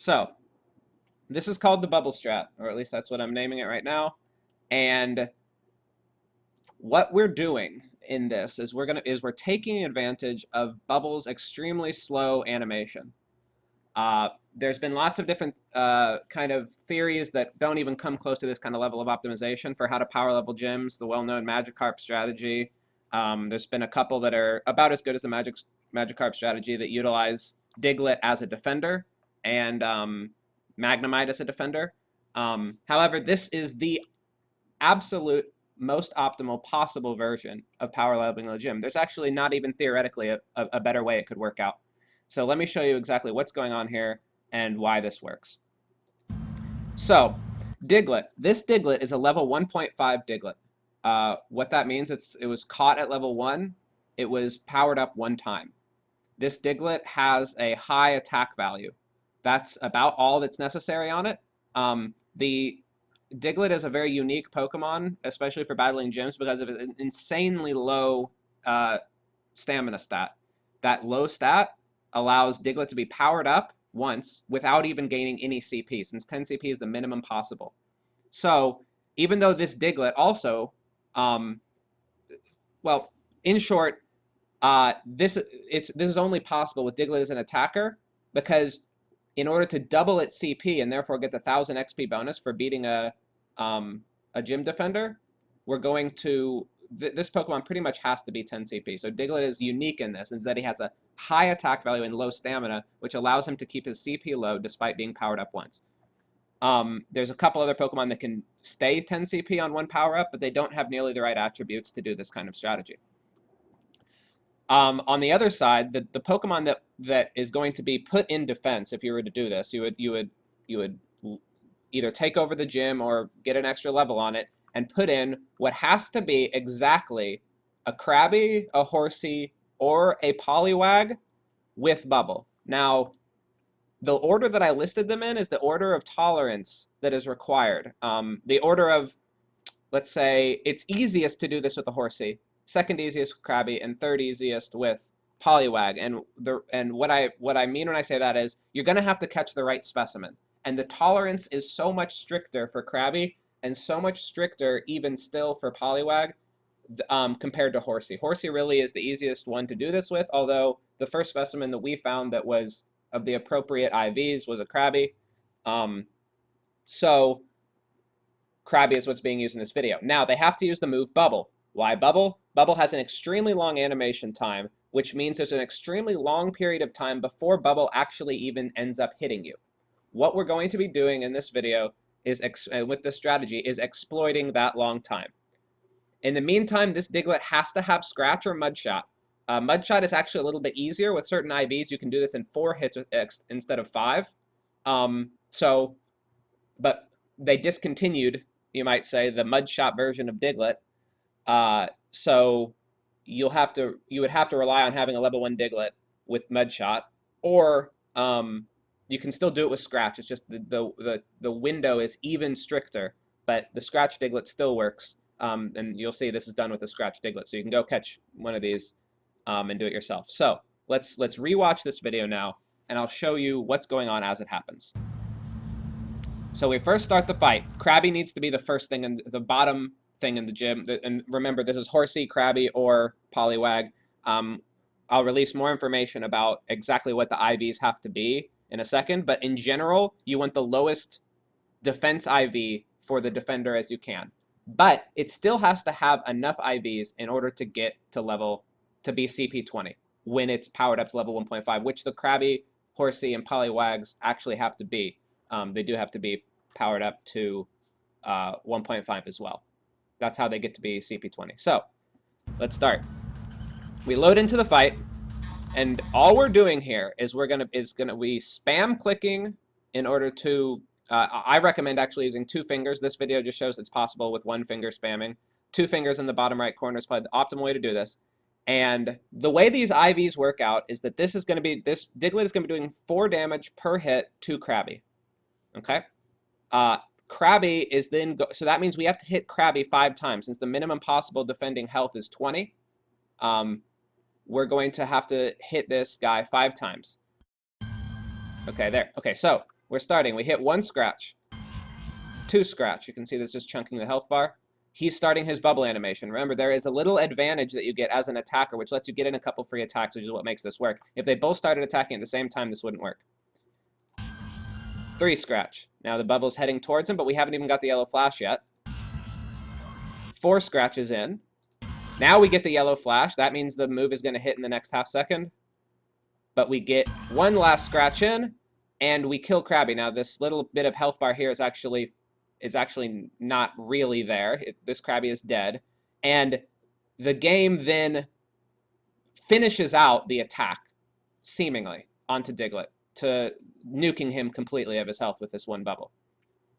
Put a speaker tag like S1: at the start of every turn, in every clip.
S1: So this is called the Bubblestrat, or at least that's what I'm naming it right now. And what we're doing in this is we're taking advantage of Bubble's extremely slow animation. There's been lots of different kind of theories that don't even come close to this kind of level of optimization for how to power level gyms, the well-known Magikarp strategy. There's been a couple that are about as good as the Magikarp strategy that utilize Diglett as a defender and Magnemite as a defender. However, this is the absolute most optimal possible version of power leveling the gym. There's actually not even theoretically a better way it could work out. So let me show you exactly what's going on here and why this works. So Diglett. This Diglett is a level 1.5 Diglett. What that means, it was caught at level 1. It was powered up 1 time. This Diglett has a high attack value. That's about all that's necessary on it. The Diglett is a very unique Pokemon, especially for battling gyms, because of an insanely low stamina stat. That low stat allows Diglett to be powered up once without even gaining any CP, since 10 CP is the minimum possible. So even though this Diglett also, well, in short, this is only possible with Diglett as an attacker, because in order to double its CP and therefore get the 1000 XP bonus for beating a gym defender, we're going to, this Pokemon pretty much has to be 10 CP. So Diglett is unique in this, is that he has a high attack value and low stamina, which allows him to keep his CP low despite being powered up once. There's a couple other Pokemon that can stay 10 CP on one power up, but they don't have nearly the right attributes to do this kind of strategy. On the other side, the Pokemon that is going to be put in defense, if you were to do this, you would either take over the gym or get an extra level on it and put in what has to be exactly a Krabby, a Horsey, or a Poliwag with Bubble. Now, the order that I listed them in is the order of tolerance that is required. The order of, let's say, it's easiest to do this with a Horsey, second easiest with Krabby, and third easiest with Poliwag. And what I mean when I say that is you're going to have to catch the right specimen. And the tolerance is so much stricter for Krabby and so much stricter even still for Poliwag compared to Horsey. Horsey really is the easiest one to do this with, although the first specimen that we found that was of the appropriate IVs was a Krabby. So Krabby is what's being used in this video. Now, they have to use the move Bubble. Why Bubble? Bubble has an extremely long animation time, which means there's an extremely long period of time before Bubble actually even ends up hitting you. What we're going to be doing in this video is, with this strategy, is exploiting that long time. In the meantime, this Diglett has to have Scratch or Mudshot. Mudshot is actually a little bit easier. With certain IVs, you can do this in 4 hits instead of 5. But they discontinued, you might say, the Mudshot version of Diglett. So you would have to rely on having a level 1 Diglett with Mudshot, or you can still do it with Scratch. It's just the window is even stricter, but the Scratch Diglett still works. And you'll see this is done with the Scratch Diglett, so you can go catch one of these and do it yourself. So let's rewatch this video now, and I'll show you what's going on as it happens. So we first start the fight. Krabby needs to be the first thing in the bottom thing in the gym. And remember, this is Horsey, Krabby, or Poliwag. I'll release more information about exactly what the IVs have to be in a second, but in general, you want the lowest defense IV for the defender as you can. But it still has to have enough IVs in order to get to be CP 20 when it's powered up to level 1.5, which the Krabby, Horsey, and Poliwags actually have to be. They do have to be powered up to 1.5 as well. That's how they get to be CP 20. So let's start. We load into the fight, and all we're doing here is we spam clicking in order to. I recommend actually using 2 fingers. This video just shows it's possible with 1 finger spamming. 2 fingers in the bottom right corner is probably the optimal way to do this. And the way these IVs work out is that this Diglett is going to be doing 4 damage per hit to Krabby. Okay? Krabby is then, so that means we have to hit Krabby 5 times. Since the minimum possible defending health is 20, we're going to have to hit this guy 5 times. Okay, there. Okay, so we're starting. We hit 1 scratch, 2 scratch. You can see this just chunking the health bar. He's starting his bubble animation. Remember, there is a little advantage that you get as an attacker, which lets you get in a couple free attacks, which is what makes this work. If they both started attacking at the same time, this wouldn't work. 3 scratch. Now the bubble's heading towards him, but we haven't even got the yellow flash yet. 4 scratches in. Now we get the yellow flash. That means the move is going to hit in the next half second. But we get 1 last scratch in, and we kill Krabby. Now this little bit of health bar here is actually not really there. This Krabby is dead. And the game then finishes out the attack, seemingly, onto Diglett, to nuking him completely of his health with this 1 bubble.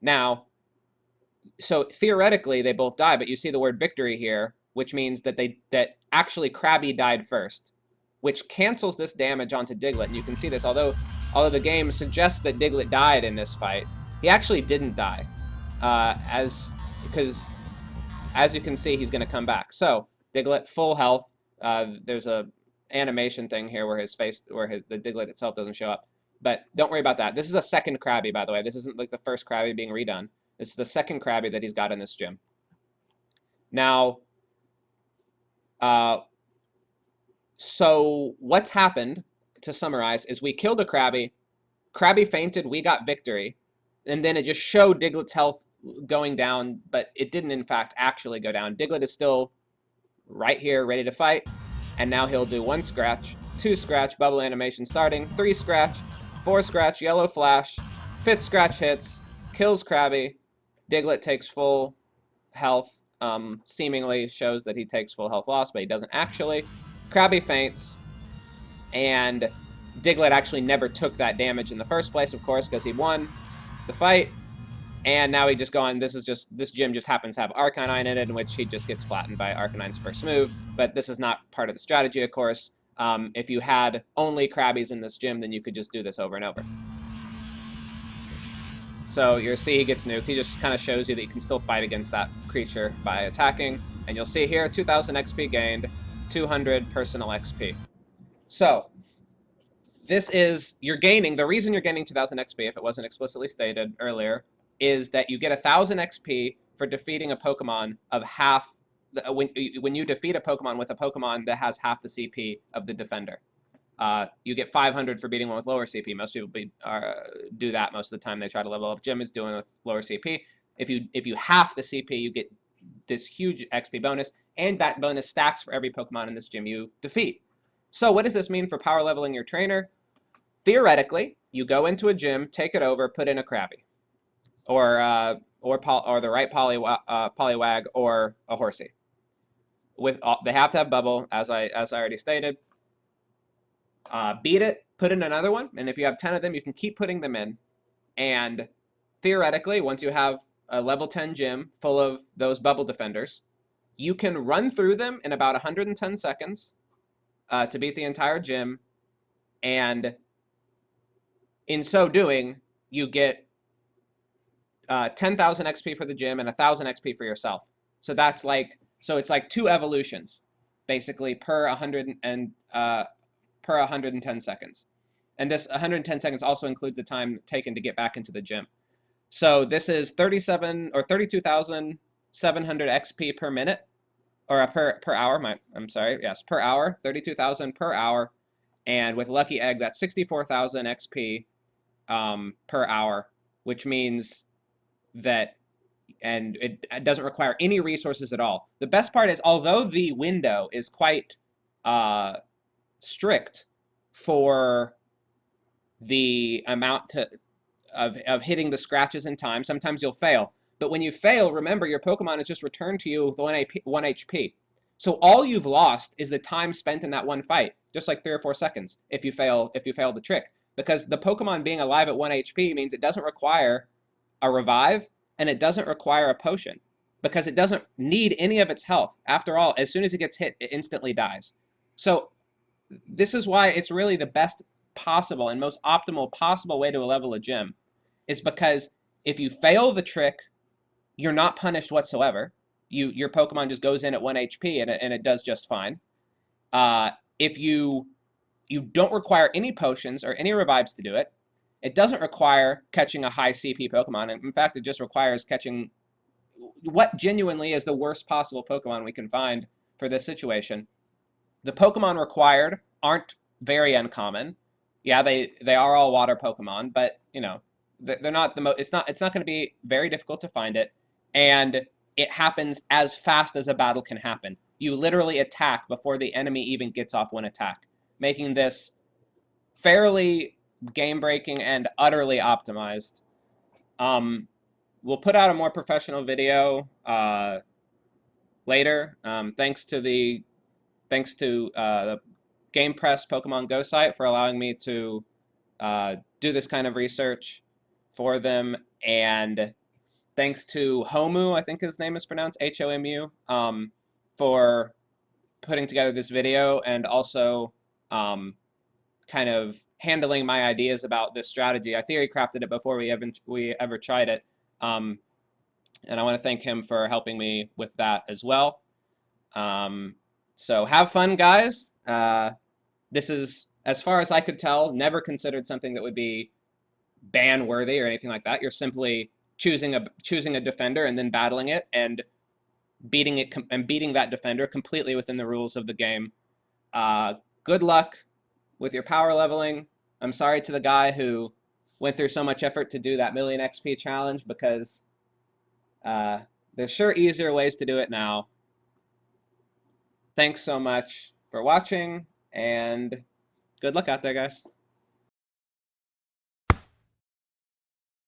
S1: Now, so theoretically they both die, but you see the word victory here, which means that actually Krabby died first, which cancels this damage onto Diglett. And you can see this, although the game suggests that Diglett died in this fight, he actually didn't die. Because as you can see, he's going to come back. So Diglett full health. There's a animation thing here where the Diglett itself doesn't show up, but don't worry about that. This is a second Krabby, by the way. This isn't like the first Krabby being redone. This is the second Krabby that he's got in this gym. Now, so what's happened, to summarize, is we killed a Krabby. Krabby fainted. We got victory. And then it just showed Diglett's health going down, but it didn't, in fact, actually go down. Diglett is still right here, ready to fight. And now he'll do 1 scratch, 2 scratch, bubble animation starting, 3 scratch, 4 scratch, yellow flash, 5th scratch hits, kills Krabby. Diglett takes full health, seemingly shows that he takes full health loss, but he doesn't actually. Krabby faints, and Diglett actually never took that damage in the first place, of course, because he won the fight. And now he just gone, this gym just happens to have Arcanine in it, in which he just gets flattened by Arcanine's first move. But this is not part of the strategy, of course. If you had only Krabbies in this gym, then you could just do this over and over. So you'll see he gets nuked. He just kind of shows you that you can still fight against that creature by attacking. And you'll see here, 2,000 XP gained, 200 personal XP. So this is, you're gaining, the reason you're gaining 2,000 XP, if it wasn't explicitly stated earlier, is that you get 1,000 XP for defeating a Pokemon of half, when you defeat a Pokemon with a Pokemon that has half the CP of the defender. You get 500 for beating one with lower CP. Most people do that most of the time. They try to level up. Jim is doing with lower CP. If you half the CP, you get this huge XP bonus, and that bonus stacks for every Pokemon in this gym you defeat. So what does this mean for power leveling your trainer? Theoretically, you go into a gym, take it over, put in a Krabby, or the right Poliwag, or a Horsey. They have to have bubble, as I already stated. Beat it, put in another one, and if you have 10 of them, you can keep putting them in. And theoretically, once you have a level 10 gym full of those bubble defenders, you can run through them in about 110 seconds to beat the entire gym, and in so doing, you get 10,000 XP for the gym and 1,000 XP for yourself. So that's like, so it's like 2 evolutions, basically per 110 seconds. And this 110 seconds also includes the time taken to get back into the gym. So this is 32,700 XP per minute, or per hour. Per hour, 32,000 per hour. And with Lucky Egg, that's 64,000 XP per hour, which means that, and it doesn't require any resources at all. The best part is, although the window is quite strict for the amount of hitting the scratches in time, sometimes you'll fail. But when you fail, remember, your Pokemon is just returned to you with 1 HP. So all you've lost is the time spent in that one fight, just like 3 or 4 seconds if you fail the trick. Because the Pokemon being alive at 1 HP means it doesn't require a revive, and it doesn't require a potion, because it doesn't need any of its health. After all, as soon as it gets hit, it instantly dies. So this is why it's really the best possible and most optimal possible way to level a gym, is because if you fail the trick, you're not punished whatsoever. Your Pokemon just goes in at 1 HP and it does just fine. If you don't require any potions or any revives to do it, It doesn't require catching a high CP Pokemon. In fact, it just requires catching what genuinely is the worst possible Pokemon we can find for this situation. The Pokemon required aren't very uncommon. Yeah, they are all water Pokemon, but you know, they're not the most. It's not going to be very difficult to find it, and it happens as fast as a battle can happen. You literally attack before the enemy even gets off one attack, making this fairly game breaking and utterly optimized. We'll put out a more professional video later. Thanks to the Game Press Pokemon Go site for allowing me to do this kind of research for them, and thanks to Homu, I think his name is pronounced Homu, for putting together this video and also kind of handling my ideas about this strategy. I theory crafted it before we ever tried it, and I want to thank him for helping me with that as well. So have fun, guys. This is, as far as I could tell, never considered something that would be ban worthy or anything like that. You're simply choosing a defender and then battling it and beating that defender completely within the rules of the game. Good luck with your power leveling. I'm sorry to the guy who went through so much effort to do that million XP challenge, because there's sure easier ways to do it now. Thanks so much for watching, and good luck out there, guys.